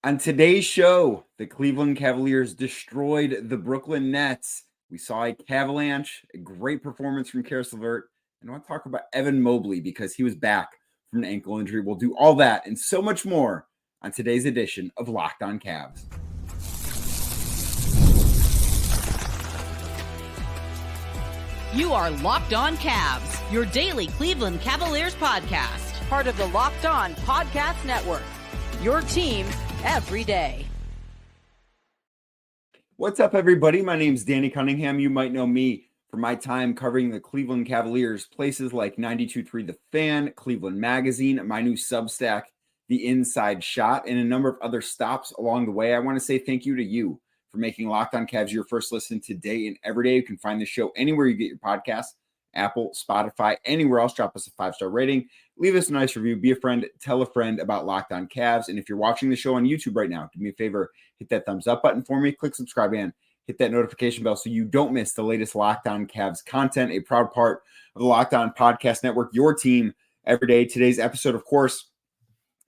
On today's show, the Cleveland Cavaliers destroyed the Brooklyn Nets. We saw a Cavalanche, a great performance from Caris LeVert. And I want to talk about Evan Mobley because he was back from an ankle injury. We'll do all that and so much more on today's edition of Locked On Cavs. You are Locked On Cavs, your daily Cleveland Cavaliers podcast. Part of the Locked On Podcast Network, your team every day. What's up, everybody? My name's Danny Cunningham. You might know me from my time covering the Cleveland Cavaliers, places like 92.3 The Fan, Cleveland Magazine, my new Substack, The Inside Shot, and a number of other stops along the way. I want to say thank you to you for making Locked On Cavs your first listen today and every day. You can find the show anywhere you get your podcasts, Apple, Spotify, anywhere else. Drop us a 5-star rating. Leave us a nice review. Be a friend. Tell a friend about Locked On Cavs. And if you're watching the show on YouTube right now, do me a favor. Hit that thumbs up button for me. Click subscribe and hit that notification bell so you don't miss the latest Locked On Cavs content. A proud part of the Locked On Podcast Network, your team every day. Today's episode, of course,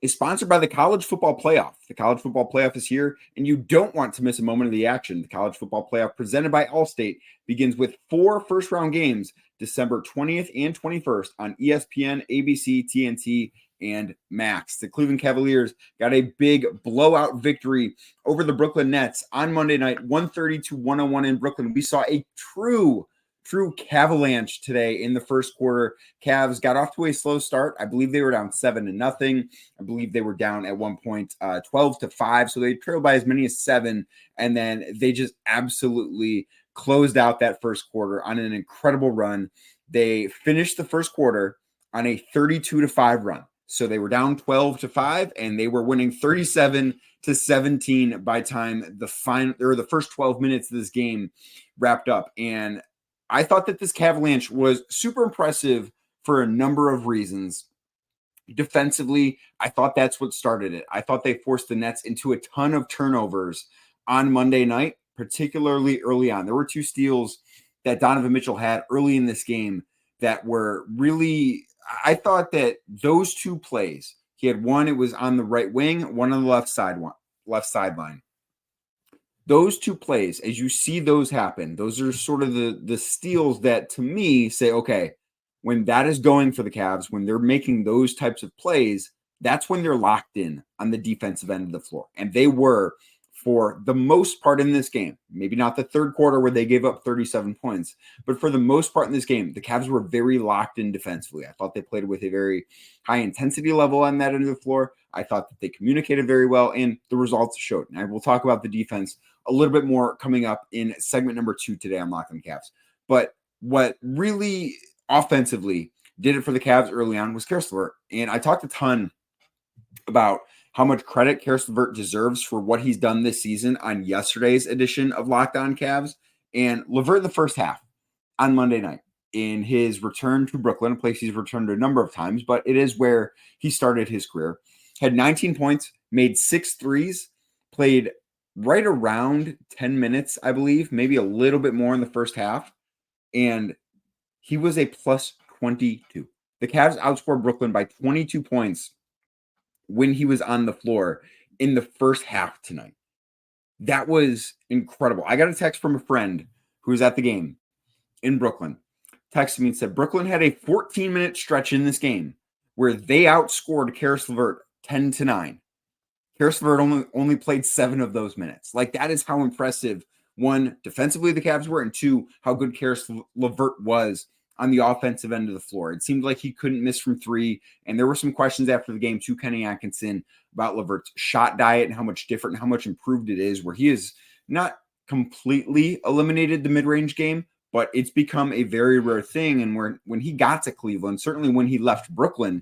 is sponsored by the College Football Playoff. The College Football Playoff is here, and you don't want to miss a moment of the action. The College Football Playoff, presented by Allstate, begins with 4 first-round games, December 20th and 21st on ESPN, ABC, TNT, and Max. The Cleveland Cavaliers got a big blowout victory over the Brooklyn Nets on Monday night, 130-101 in Brooklyn. We saw a true Cavalanche today in the first quarter. Cavs got off to a slow start. I believe they were down 7-0. I believe they were down at one point 12-5. So they trailed by as many as 7. And then they just absolutely closed out that first quarter on an incredible run. They finished the first quarter on a 32-5 run. So they were down 12-5 and they were winning 37-17 by time the first 12 minutes of this game wrapped up. And I thought that this Cavalanche was super impressive for a number of reasons. Defensively, I thought that's what started it. I thought they forced the Nets into a ton of turnovers on Monday night, particularly early on. There were 2 steals that Donovan Mitchell had early in this game that were really, I thought that those 2 plays, he had one, it was on the right wing, one on the left sideline. Those 2 plays, as you see those happen, those are sort of the steals that, to me, say, okay, when that is going for the Cavs, when they're making those types of plays, that's when they're locked in on the defensive end of the floor. And they were, for the most part in this game, maybe not the third quarter where they gave up 37 points, but for the most part in this game, the Cavs were very locked in defensively. I thought they played with a very high intensity level on that end of the floor. I thought that they communicated very well, and the results showed. And I will talk about the defense a little bit more coming up in segment number 2 today on Locked On Cavs. But what really offensively did it for the Cavs early on was Caris LeVert. And I talked a ton about how much credit Caris LeVert deserves for what he's done this season on yesterday's edition of Locked On Cavs. And LeVert in the first half on Monday night, in his return to Brooklyn, a place he's returned a number of times, but it is where he started his career, had 19 points, made 6 threes, played right around 10 minutes, I believe, maybe a little bit more in the first half. And he was a plus 22. The Cavs outscored Brooklyn by 22 points when he was on the floor in the first half tonight. That was incredible. I got a text from a friend who was at the game in Brooklyn. Texted me and said, Brooklyn had a 14-minute stretch in this game where they outscored Caris LeVert 10-9. Caris LeVert only played 7 of those minutes. Like, that is how impressive, 1, defensively the Cavs were, and 2, how good Caris LeVert was on the offensive end of the floor. It seemed like he couldn't miss from 3, and there were some questions after the game to Kenny Atkinson about LeVert's shot diet and how much different and how much improved it is, where he has not completely eliminated the mid-range game, but it's become a very rare thing. And when he got to Cleveland, certainly when he left Brooklyn,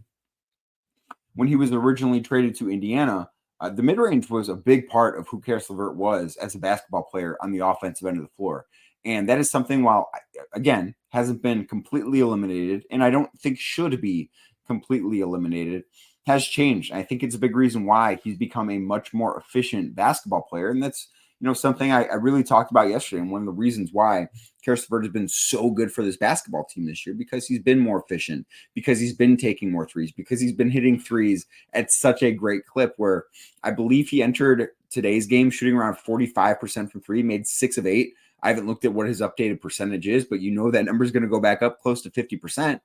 when he was originally traded to Indiana, the mid-range was a big part of who Caris LeVert was as a basketball player on the offensive end of the floor. And that is something, while, again, hasn't been completely eliminated, and I don't think should be completely eliminated, has changed. I think it's a big reason why he's become a much more efficient basketball player. And that's, something I really talked about yesterday, and one of the reasons why Caris LeVert has been so good for this basketball team this year, because he's been more efficient, because he's been taking more threes, because he's been hitting threes at such a great clip, where I believe he entered today's game shooting around 45% from three, made 6 of 8. I haven't looked at what his updated percentage is, but that number is going to go back up close to 50%.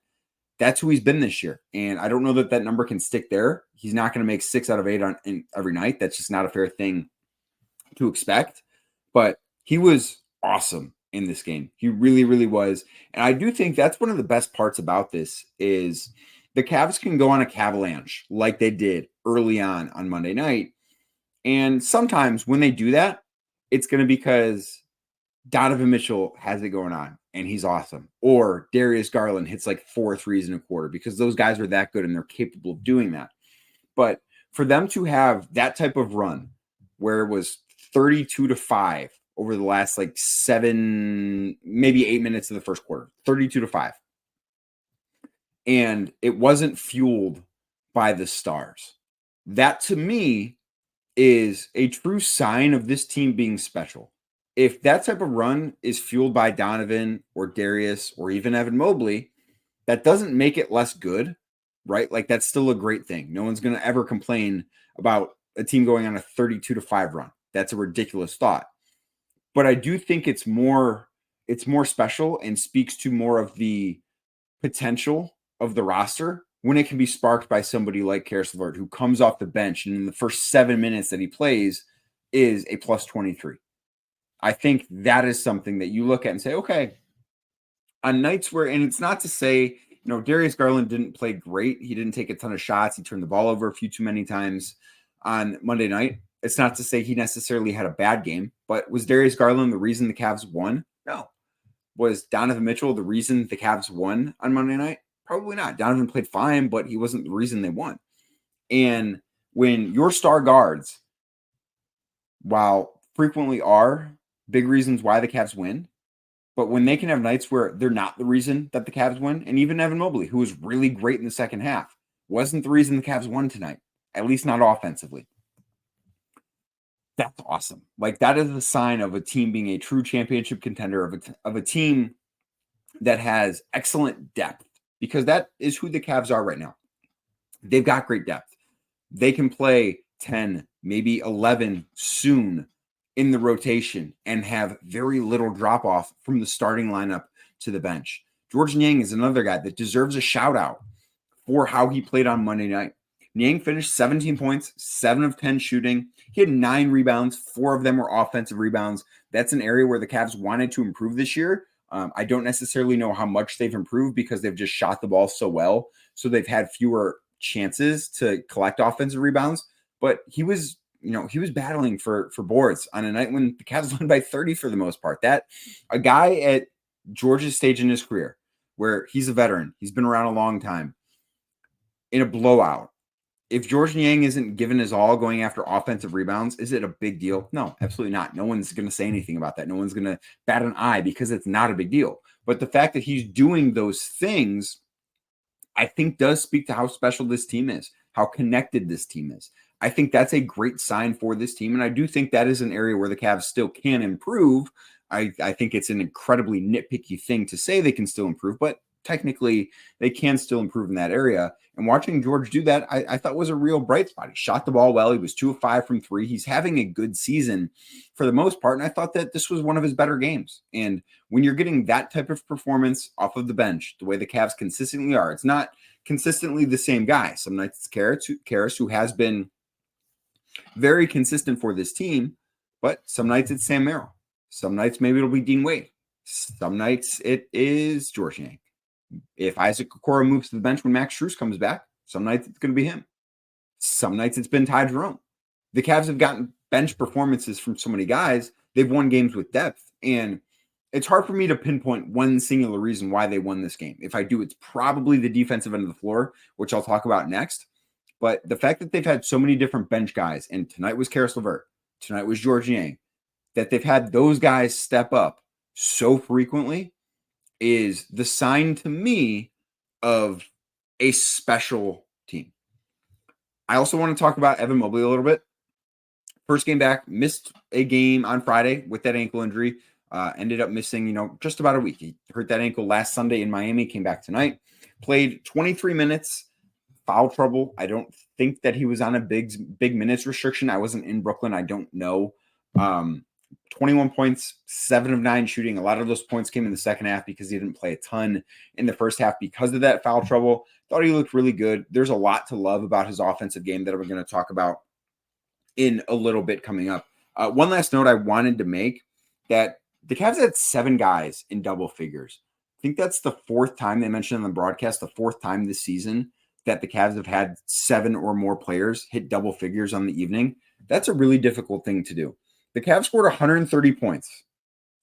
That's who he's been this year. And I don't know that number can stick there. He's not going to make 6 out of 8 in every night. That's just not a fair thing to expect. But he was awesome in this game. He really, really was. And I do think that's one of the best parts about this is the Cavs can go on a Cavalanche like they did early on Monday night. And sometimes when they do that, it's going to be because Donovan Mitchell has it going on and he's awesome. Or Darius Garland hits like 4 threes in a quarter, because those guys are that good and they're capable of doing that. But for them to have that type of run where it was 32-5 over the last like 7, maybe 8 minutes of the first quarter, 32-5. And it wasn't fueled by the stars. That to me is a true sign of this team being special. If that type of run is fueled by Donovan or Darius or even Evan Mobley, that doesn't make it less good, right? Like, that's still a great thing. No one's going to ever complain about a team going on a 32-5 run. That's a ridiculous thought. But I do think it's more special and speaks to more of the potential of the roster when it can be sparked by somebody like Caris LeVert, who comes off the bench and in the first 7 minutes that he plays is a plus 23. I think that is something that you look at and say, okay, on nights where, and it's not to say, Darius Garland didn't play great. He didn't take a ton of shots. He turned the ball over a few too many times on Monday night. It's not to say he necessarily had a bad game, but was Darius Garland the reason the Cavs won? No. Was Donovan Mitchell the reason the Cavs won on Monday night? Probably not. Donovan played fine, but he wasn't the reason they won. And when your star guards, while frequently are big reasons why the Cavs win, but when they can have nights where they're not the reason that the Cavs win, and even Evan Mobley, who was really great in the second half, wasn't the reason the Cavs won tonight, at least not offensively. That's awesome. Like, that is a sign of a team being a true championship contender, of a team that has excellent depth, because that is who the Cavs are right now. They've got great depth. They can play 10, maybe 11 soon in the rotation and have very little drop off from the starting lineup to the bench. Georges Niang is another guy that deserves a shout out for how he played on Monday night. Niang finished 17 points, 7 of 10 shooting. He had 9 rebounds. 4 of them were offensive rebounds. That's an area where the Cavs wanted to improve this year. I don't necessarily know how much they've improved, because they've just shot the ball so well. So they've had fewer chances to collect offensive rebounds. But he was battling for boards on a night when the Cavs won by 30 for the most part. That a guy at Georgia's stage in his career, where he's a veteran, he's been around a long time, in a blowout, if Georges Niang isn't given his all going after offensive rebounds, is it a big deal? No, absolutely not. No one's going to say anything about that. No one's going to bat an eye, because it's not a big deal. But the fact that he's doing those things, I think, does speak to how special this team is, how connected this team is. I think that's a great sign for this team. And I do think that is an area where the Cavs still can improve. I think it's an incredibly nitpicky thing to say they can still improve, but technically they can still improve in that area. And watching George do that, I thought was a real bright spot. He shot the ball well. He was 2 of 5 from 3. He's having a good season for the most part. And I thought that this was one of his better games. And when you're getting that type of performance off of the bench, the way the Cavs consistently are, it's not consistently the same guy. Some nights it's Caris, who has been very consistent for this team, but some nights it's Sam Merrill. Some nights maybe it'll be Dean Wade. Some nights it is Georges Niang. If Isaac Okoro moves to the bench when Max Strus comes back, some nights it's going to be him. Some nights it's been Ty Jerome. The Cavs have gotten bench performances from so many guys. They've won games with depth. And it's hard for me to pinpoint one singular reason why they won this game. If I do, it's probably the defensive end of the floor, which I'll talk about next. But the fact that they've had so many different bench guys, and tonight was Caris LeVert, tonight was Georges Niang, that they've had those guys step up so frequently is the sign to me of a special team. I also want to talk about Evan Mobley a little bit. First game back, missed a game on Friday with that ankle injury. Ended up missing, just about a week. He hurt that ankle last Sunday in Miami, came back tonight. Played 23 minutes, foul trouble. I don't think that he was on a big minutes restriction. I wasn't in Brooklyn. I don't know. 21 points, 7 of 9 shooting. A lot of those points came in the second half because he didn't play a ton in the first half because of that foul trouble. Thought he looked really good. There's a lot to love about his offensive game that we're going to talk about in a little bit coming up. One last note I wanted to make, that the Cavs had 7 guys in double figures. I think that's the 4th time they mentioned on the broadcast, the 4th time this season that the Cavs have had 7 or more players hit double figures on the evening. That's a really difficult thing to do. The Cavs scored 130 points,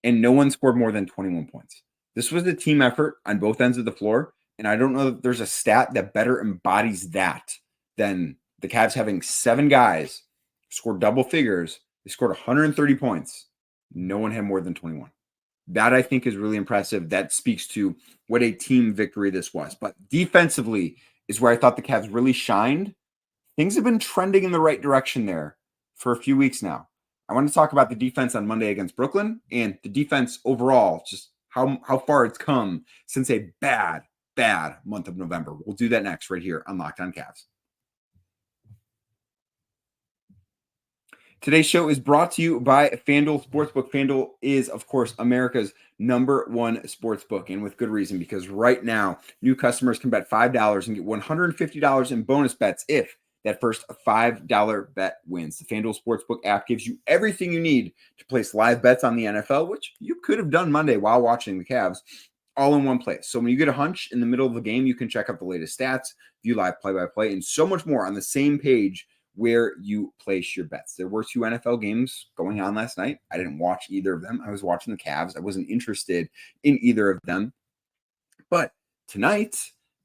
and no one scored more than 21 points. This was a team effort on both ends of the floor, and I don't know that there's a stat that better embodies that than the Cavs having 7 guys score double figures. They scored 130 points. No one had more than 21. That, I think, is really impressive. That speaks to what a team victory this was. But defensively is where I thought the Cavs really shined. Things have been trending in the right direction there for a few weeks now. I want to talk about the defense on Monday against Brooklyn and the defense overall, just how far it's come since a bad month of November. We'll do that next right here on Locked On Cavs. Today's show is brought to you by FanDuel Sportsbook. FanDuel is, of course, America's #1 sportsbook, and with good reason, because right now, new customers can bet $5 and get $150 in bonus bets if that first $5 bet wins. The FanDuel Sportsbook app gives you everything you need to place live bets on the NFL, which you could have done Monday while watching the Cavs, all in one place. So when you get a hunch in the middle of the game, you can check out the latest stats, view live play-by-play, and so much more on the same page where you place your bets. There were 2 NFL games going on last night. I didn't watch either of them. I was watching the Cavs. I wasn't interested in either of them. But tonight,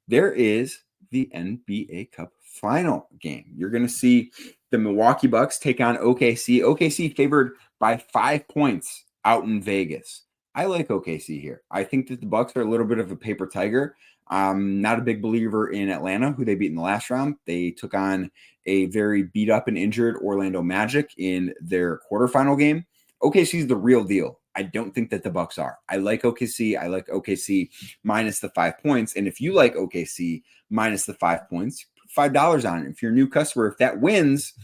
there is the NBA Cup final game. You're going to see the Milwaukee Bucks take on OKC. OKC favored by 5 points out in Vegas. I like OKC here. I think that the Bucks are a little bit of a paper tiger. I'm not a big believer in Atlanta, who they beat in the last round. They took on a very beat up and injured Orlando Magic in their quarterfinal game. OKC is the real deal. I don't think that the Bucks are. I like OKC. I like OKC minus the 5 points. And if you like OKC minus the 5 points, put $5 on it. If you're a new customer, if that wins,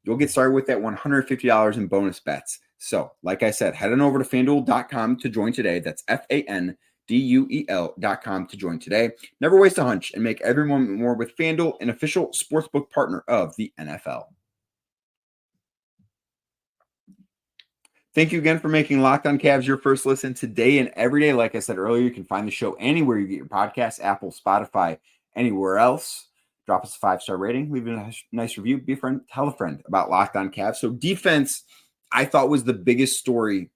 you'll get started with that $150 in bonus bets. So, like I said, head on over to FanDuel.com to join today. That's FanDuel.com to join today. Never waste a hunch and make every moment more with FanDuel, an official sportsbook partner of the NFL. Thank you again for making Locked On Cavs your first listen today and every day. Like I said earlier, you can find the show anywhere you get your podcasts, Apple, Spotify, anywhere else. Drop us a 5-star rating, leave a nice review, be a friend, tell a friend about Locked On Cavs. So defense, I thought, was the biggest story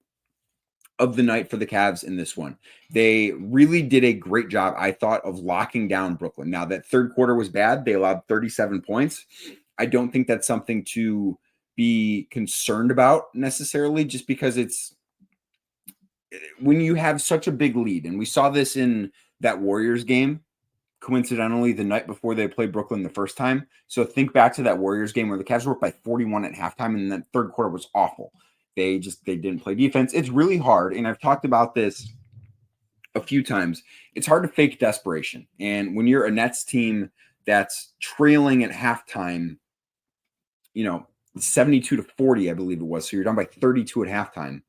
of the night for the Cavs in this one. They really did a great job, I thought, of locking down Brooklyn. Now, that third quarter was bad. They allowed 37 points. I don't think that's something to be concerned about necessarily, just because it's when you have such a big lead, and we saw this in that Warriors game, coincidentally, the night before they played Brooklyn the first time. So think back to that Warriors game where the Cavs were up by 41 at halftime, and that third quarter was awful. They didn't play defense. It's really hard, and I've talked about this a few times. It's hard to fake desperation. And when you're a Nets team that's trailing at halftime, 72-40, I believe it was. So you're down by 32 at halftime.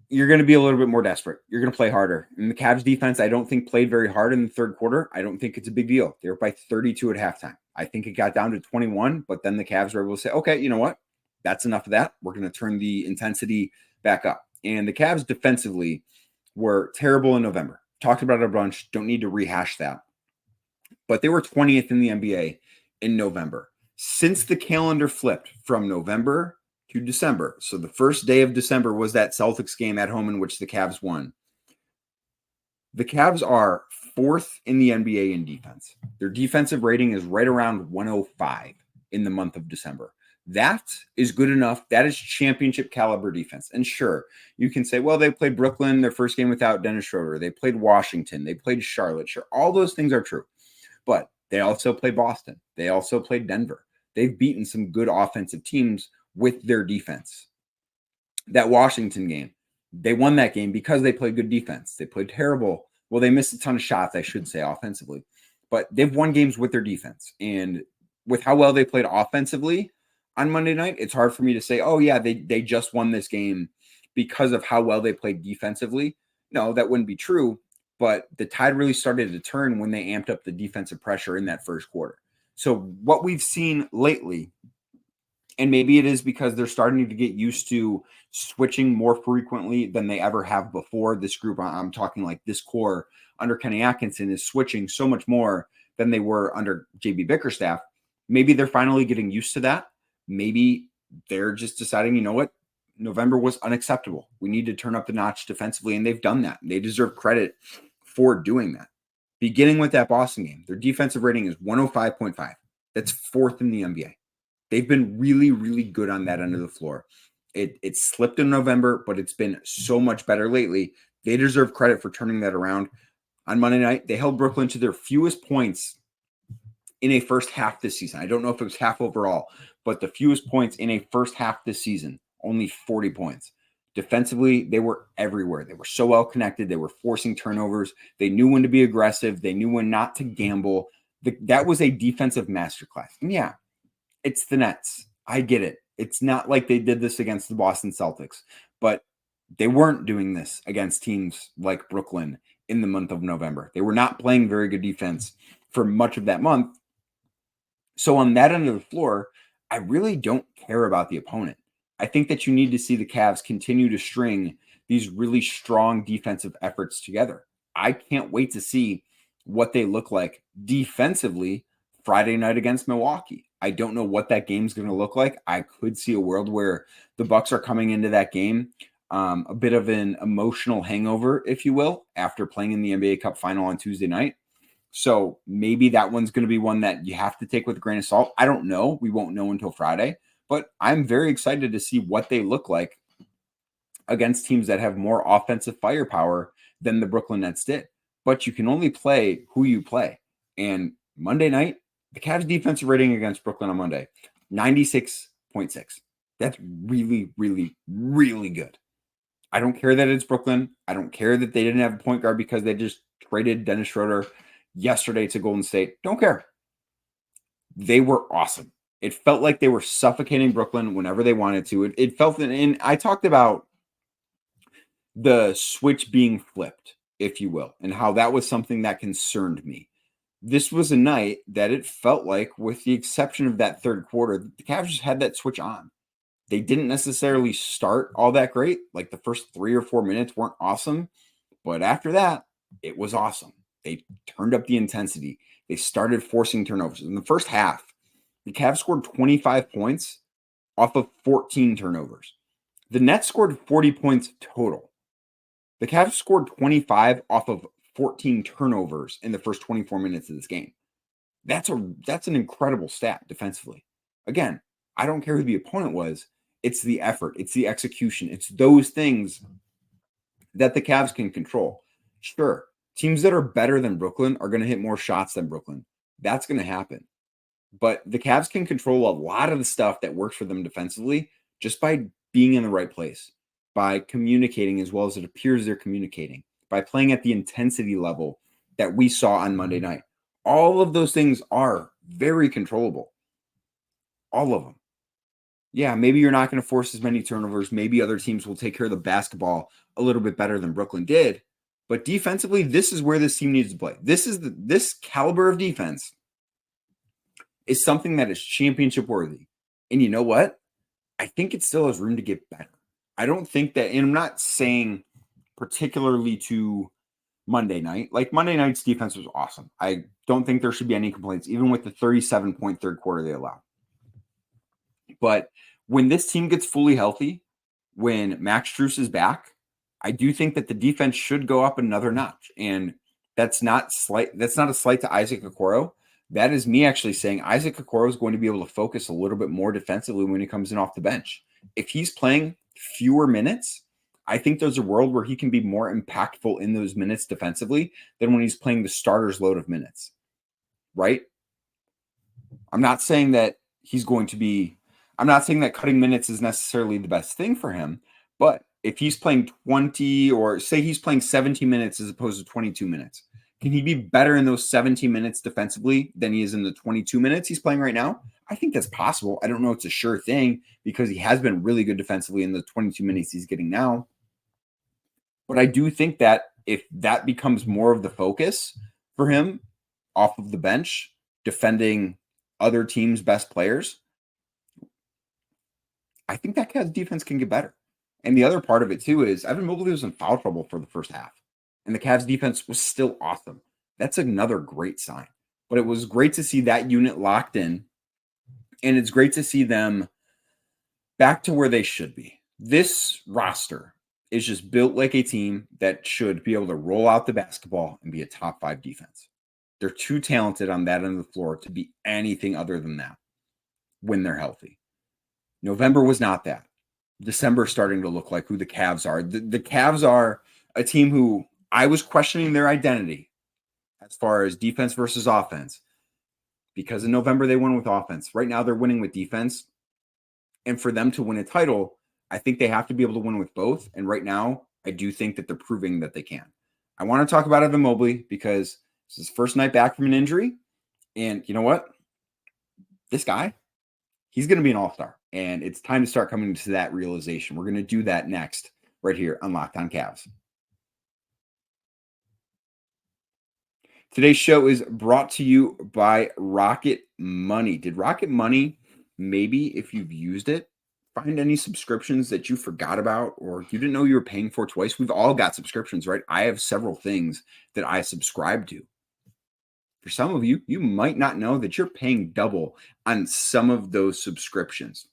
You're going to be a little bit more desperate. You're going to play harder. And the Cavs defense, I don't think, played very hard in the third quarter. I don't think it's a big deal. They were by 32 at halftime. I think it got down to 21, but then the Cavs were able to say, okay, you know what? That's enough of that. We're going to turn the intensity back up. And the Cavs defensively were terrible in November. Talked about it a bunch. Don't need to rehash that. But they were 20th in the NBA in November. Since the calendar flipped from November to December, so the first day of December was that Celtics game at home in which the Cavs won. The Cavs are 4th in the NBA in defense. Their defensive rating is right around 105 in the month of December. That is good enough. That is championship caliber defense. And sure, you can say, well, they played Brooklyn their first game without Dennis Schroeder. They played Washington. They played Charlotte. Sure, all those things are true. But they also played Boston. They also played Denver. They've beaten some good offensive teams with their defense. That Washington game, they won that game because they played good defense. They played terrible. Well, they missed a ton of shots, I should say, offensively. But they've won games with their defense. And with how well they played offensively on Monday night, it's hard for me to say, oh, yeah, they just won this game because of how well they played defensively. No, that wouldn't be true. But the tide really started to turn when they amped up the defensive pressure in that first quarter. So what we've seen lately, and maybe it is because they're starting to get used to switching more frequently than they ever have before. This group, I'm talking like this core under Kenny Atkinson, is switching so much more than they were under JB Bickerstaff. Maybe they're finally getting used to that. Maybe they're just deciding, you know what? November was unacceptable. We need to turn up the notch defensively, and they've done that. They deserve credit for doing that. Beginning with that Boston game, their defensive rating is 105.5. That's fourth in the NBA. They've been really, really good on that end of the floor. It slipped in November, but it's been so much better lately. They deserve credit for turning that around. On Monday night, they held Brooklyn to their fewest points in a first half this season. I don't know if it was half overall, but the fewest points in a first half this season, only 40 points. Defensively, they were everywhere. They were so well connected. They were forcing turnovers. They knew when to be aggressive. They knew when not to gamble. That was a defensive masterclass. And yeah, it's the Nets. I get it. It's not like they did this against the Boston Celtics, but they weren't doing this against teams like Brooklyn in the month of November. They were not playing very good defense for much of that month. So on that end of the floor, I really don't care about the opponent. I think that you need to see the Cavs continue to string these really strong defensive efforts together. I can't wait to see what they look like defensively Friday night against Milwaukee. I don't know what that game's going to look like. I could see a world where the Bucks are coming into that game a bit of an emotional hangover, if you will, after playing in the NBA Cup final on Tuesday night. So maybe that one's going to be one that you have to take with a grain of salt. I don't know. We won't know until Friday. But I'm very excited to see what they look like against teams that have more offensive firepower than the Brooklyn Nets did. But you can only play who you play. And Monday night, the Cavs defensive rating against Brooklyn on Monday, 96.6. That's really, really, really good. I don't care that it's Brooklyn. I don't care that they didn't have a point guard because they just traded Dennis Schroeder yesterday to Golden State. Don't care. They were awesome. It felt like they were suffocating Brooklyn whenever they wanted to. It felt, and I talked about the switch being flipped, if you will, and how that was something that concerned me. This was a night that it felt like, with the exception of that third quarter, the Cavs just had that switch on. They didn't necessarily start all that great. Like the first 3 or 4 minutes weren't awesome, but after that, it was awesome. They turned up the intensity. They started forcing turnovers. In the first half, the Cavs scored 25 points off of 14 turnovers. The Nets scored 40 points total. The Cavs scored 25 off of 14 turnovers in the first 24 minutes of this game. That's an incredible stat defensively. Again, I don't care who the opponent was. It's the effort. It's the execution. It's those things that the Cavs can control. Sure, teams that are better than Brooklyn are going to hit more shots than Brooklyn. That's going to happen. But the Cavs can control a lot of the stuff that works for them defensively just by being in the right place, by communicating as well as it appears they're communicating, by playing at the intensity level that we saw on Monday night. All of those things are very controllable. All of them. Yeah, maybe you're not going to force as many turnovers. Maybe other teams will take care of the basketball a little bit better than Brooklyn did. But defensively, this is where this team needs to play. This caliber of defense is something that is championship worthy. And you know what? I think it still has room to get better. I don't think that, and I'm not saying particularly to Monday night. Like Monday night's defense was awesome. I don't think there should be any complaints, even with the 37-point third quarter they allowed. But when this team gets fully healthy, when Max Strus is back, I do think that the defense should go up another notch. And that's not a slight to Isaac Okoro. That is me actually saying Isaac Okoro is going to be able to focus a little bit more defensively when he comes in off the bench. If he's playing fewer minutes, I think there's a world where he can be more impactful in those minutes defensively than when he's playing the starter's load of minutes, right? I'm not saying that he's going to be, I'm not saying that cutting minutes is necessarily the best thing for him, but if he's playing 20 or say he's playing 17 minutes as opposed to 22 minutes, can he be better in those 17 minutes defensively than he is in the 22 minutes he's playing right now? I think that's possible. I don't know it's a sure thing because he has been really good defensively in the 22 minutes he's getting now. But I do think that if that becomes more of the focus for him off of the bench, defending other teams' best players, I think that Cavs defense can get better. And the other part of it too is Evan Mobley was in foul trouble for the first half, and the Cavs defense was still awesome. That's another great sign. But it was great to see that unit locked in, and it's great to see them back to where they should be. This roster is just built like a team that should be able to roll out the basketball and be a top 5 defense. They're too talented on that end of the floor to be anything other than that when they're healthy. November was not that. December starting to look like who the Cavs are. The Cavs are a team who I was questioning their identity as far as defense versus offense, because in November they won with offense. Right now they're winning with defense. And for them to win a title, I think they have to be able to win with both. And right now, I do think that they're proving that they can. I want to talk about Evan Mobley because this is his first night back from an injury. And you know what? This guy, he's going to be an all-star. And it's time to start coming to that realization. We're going to do that next right here on Locked On Cavs. Today's show is brought to you by Rocket Money. Did Rocket Money, maybe if you've used it, find any subscriptions that you forgot about or you didn't know you were paying for twice? We've all got subscriptions, right? I have several things that I subscribe to. For some of you, you might not know that you're paying double on some of those subscriptions.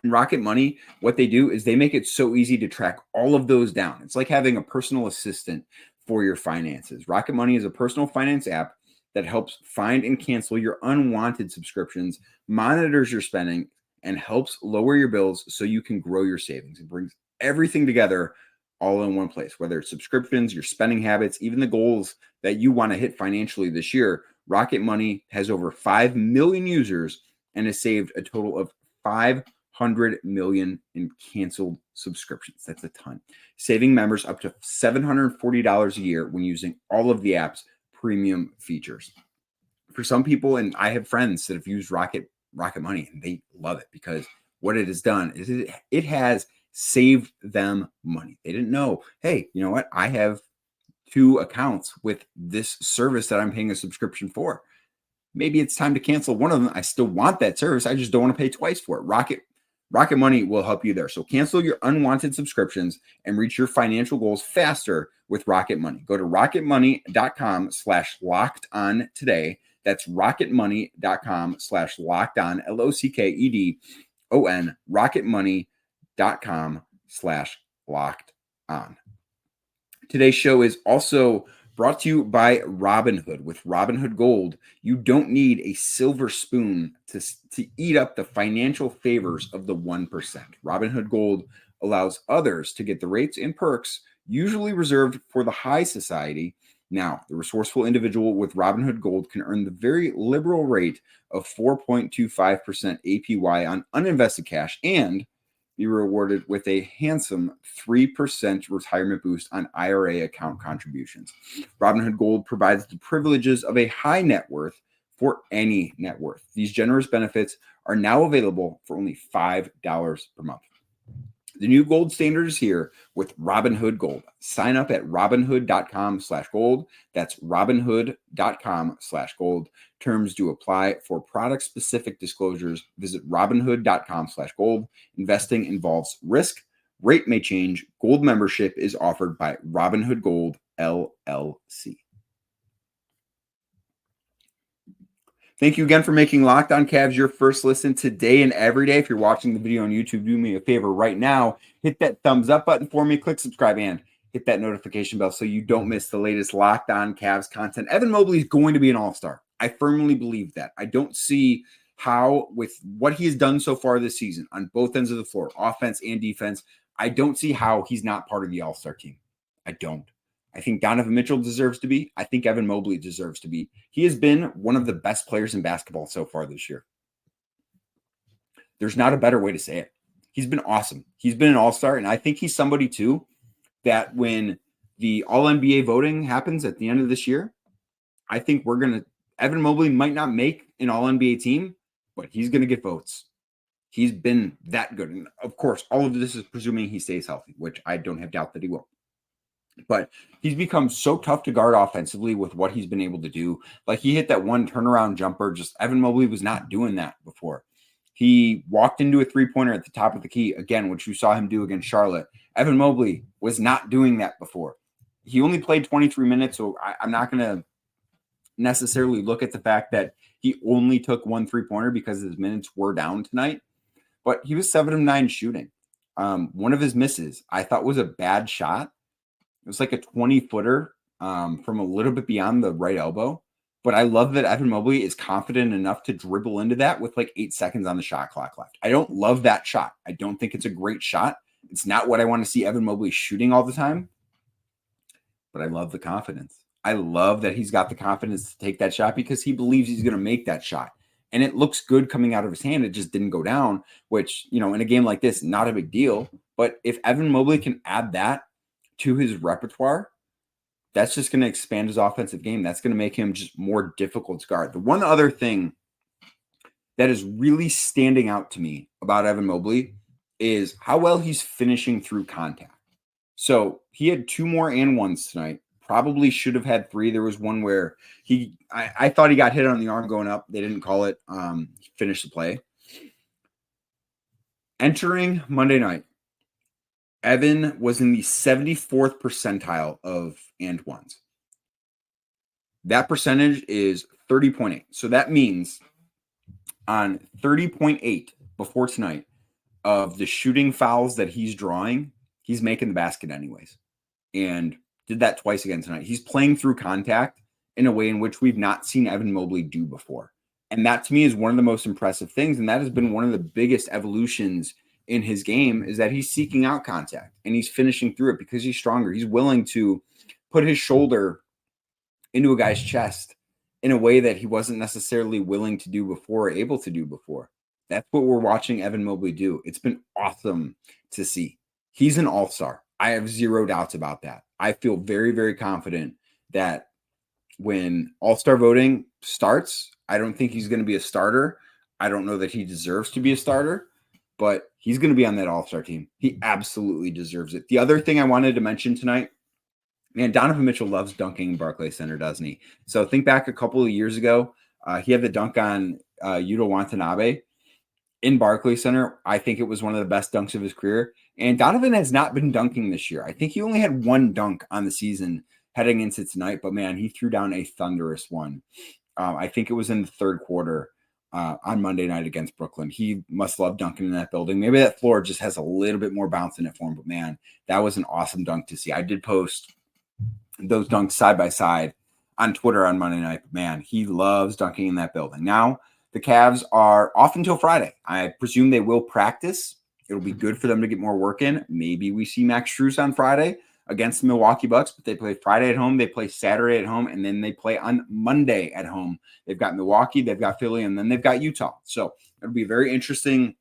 And Rocket Money, what they do is they make it so easy to track all of those down. It's like having a personal assistant for your finances. Rocket Money is a personal finance app that helps find and cancel your unwanted subscriptions, monitors your spending, and helps lower your bills so you can grow your savings. It brings everything together all in one place, whether it's subscriptions, your spending habits, even the goals that you want to hit financially this year. Rocket Money has over 5 million users and has saved a total of $500 million in canceled subscriptions. That's a ton. Saving members up to $740 a year when using all of the app's premium features. For some people, and I have friends that have used Rocket Money and they love it because what it has done is it has saved them money. They didn't know, hey, you know what? I have 2 accounts with this service that I'm paying a subscription for. Maybe it's time to cancel one of them. I still want that service. I just don't want to pay twice for it. Rocket Money will help you there. So cancel your unwanted subscriptions and reach your financial goals faster with Rocket Money. Go to rocketmoney.com/locked-on today. That's rocketmoney.com/locked-on, LOCKEDON, rocketmoney.com/locked-on. Today's show is also brought to you by Robinhood. With Robinhood Gold, you don't need a silver spoon to eat up the financial favors of the 1%. Robinhood Gold allows others to get the rates and perks usually reserved for the high society. Now, the resourceful individual with Robinhood Gold can earn the very liberal rate of 4.25% APY on uninvested cash and be rewarded with a handsome 3% retirement boost on IRA account contributions. Robinhood Gold provides the privileges of a high net worth for any net worth. These generous benefits are now available for only $5 per month. The new gold standard is here with Robinhood Gold. Sign up at robinhood.com/gold. That's robinhood.com/gold. Terms do apply. For product-specific disclosures, visit robinhood.com/gold. Investing involves risk. Rate may change. Gold membership is offered by Robinhood Gold, LLC. Thank you again for making Locked On Cavs your first listen today and every day. If you're watching the video on YouTube, do me a favor right now. Hit that thumbs up button for me. Click subscribe and hit that notification bell so you don't miss the latest Locked On Cavs content. Evan Mobley is going to be an all-star. I firmly believe that. I don't see how, with what he has done so far this season on both ends of the floor, offense and defense, I don't see how he's not part of the all-star team. I don't. I think Donovan Mitchell deserves to be. I think Evan Mobley deserves to be. He has been one of the best players in basketball so far this year. There's not a better way to say it. He's been awesome. He's been an all-star, and I think he's somebody too that when the All-NBA voting happens at the end of this year, I think Evan Mobley might not make an All-NBA team, but he's going to get votes. He's been that good. And of course, all of this is presuming he stays healthy, which I don't have doubt that he will. But he's become so tough to guard offensively with what he's been able to do. Like he hit that one turnaround jumper. Just Evan Mobley was not doing that before. He walked into a three-pointer at the top of the key, again, which you saw him do against Charlotte. Evan Mobley was not doing that before. He only played 23 minutes, so I'm not going to necessarily look at the fact that he only took one three-pointer because his minutes were down tonight. But he was 7 of 9 shooting. One of his misses, I thought, was a bad shot. It was like a 20-footer from a little bit beyond the right elbow. But I love that Evan Mobley is confident enough to dribble into that with like 8 seconds on the shot clock left. I don't love that shot. I don't think it's a great shot. It's not what I want to see Evan Mobley shooting all the time. But I love the confidence. I love that he's got the confidence to take that shot because he believes he's going to make that shot. And it looks good coming out of his hand. It just didn't go down, which, in a game like this, not a big deal. But if Evan Mobley can add that to his repertoire, that's just going to expand his offensive game. That's going to make him just more difficult to guard. The one other thing that is really standing out to me about Evan Mobley is how well he's finishing through contact. So he had 2 more and ones tonight. Probably should have had 3. There was one where I thought he got hit on the arm going up. They didn't call it. He finished the play. Entering Monday night, Evan was in the 74th percentile of and ones. That percentage is 30.8. So that means on 30.8 before tonight of the shooting fouls that he's drawing, he's making the basket anyways. And did that twice again tonight. He's playing through contact in a way in which we've not seen Evan Mobley do before. And that to me is one of the most impressive things. And that has been one of the biggest evolutions in his game is that he's seeking out contact and he's finishing through it because he's stronger. He's willing to put his shoulder into a guy's chest in a way that he wasn't necessarily willing to do before or able to do before. That's what we're watching Evan Mobley do. It's been awesome to see. He's an all-star. I have zero doubts about that. I feel very, very confident that when all-star voting starts, I don't think he's going to be a starter. I don't know that he deserves to be a starter, but he's going to be on that all-star team. He absolutely deserves it. The other thing I wanted to mention tonight, man, Donovan Mitchell loves dunking in Barclays Center, doesn't he? So think back a couple of years ago, he had the dunk on Yuta Watanabe in Barclays Center. I think it was one of the best dunks of his career. And Donovan has not been dunking this year. I think he only had 1 dunk on the season heading into tonight, but man, he threw down a thunderous one. I think it was in the third quarter on Monday night against Brooklyn. He must love dunking in that building. Maybe that floor just has a little bit more bounce in it for him, but man, that was an awesome dunk to see. I did post those dunks side by side on Twitter on Monday night, but man, he loves dunking in that building. Now, the Cavs are off until Friday. I presume they will practice. It'll be good for them to get more work in. Maybe we see Max Strus on Friday against the Milwaukee Bucks, but they play Friday at home, they play Saturday at home, and then they play on Monday at home. They've got Milwaukee, they've got Philly, and then they've got Utah. So it'll be very interesting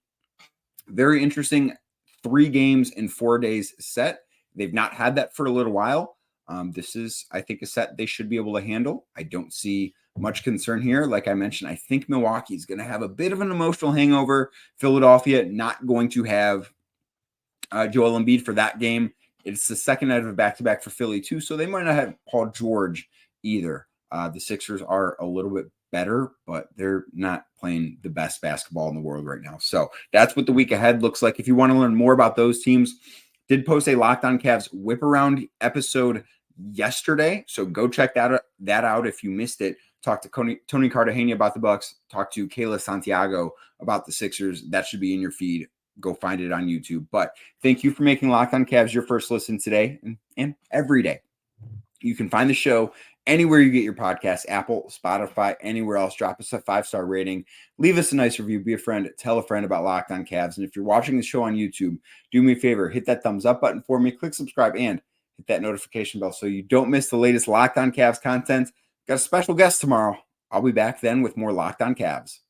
3 games in 4 days set. They've not had that for a little while. This is, I think, a set they should be able to handle. I don't see much concern here. Like I mentioned, I think Milwaukee is going to have a bit of an emotional hangover. Philadelphia not going to have Joel Embiid for that game. It's the second night of a back-to-back for Philly too, so they might not have Paul George either. The Sixers are a little bit better, but they're not playing the best basketball in the world right now. So that's what the week ahead looks like. If you want to learn more about those teams, did post a Locked On Cavs whip around episode yesterday, so go check that out if you missed it. Talk to Tony Cartagena about the Bucks. Talk to Kayla Santiago about the Sixers. That should be in your feed. Go find it on YouTube. But thank you for making Locked On Cavs your first listen today and every day. You can find the show anywhere you get your podcasts, Apple, Spotify, anywhere else. Drop us a 5-star rating. Leave us a nice review. Be a friend. Tell a friend about Locked On Cavs. And if you're watching the show on YouTube, do me a favor. Hit that thumbs up button for me. Click subscribe and hit that notification bell so you don't miss the latest Locked On Cavs content. Got a special guest tomorrow. I'll be back then with more Locked On Cavs.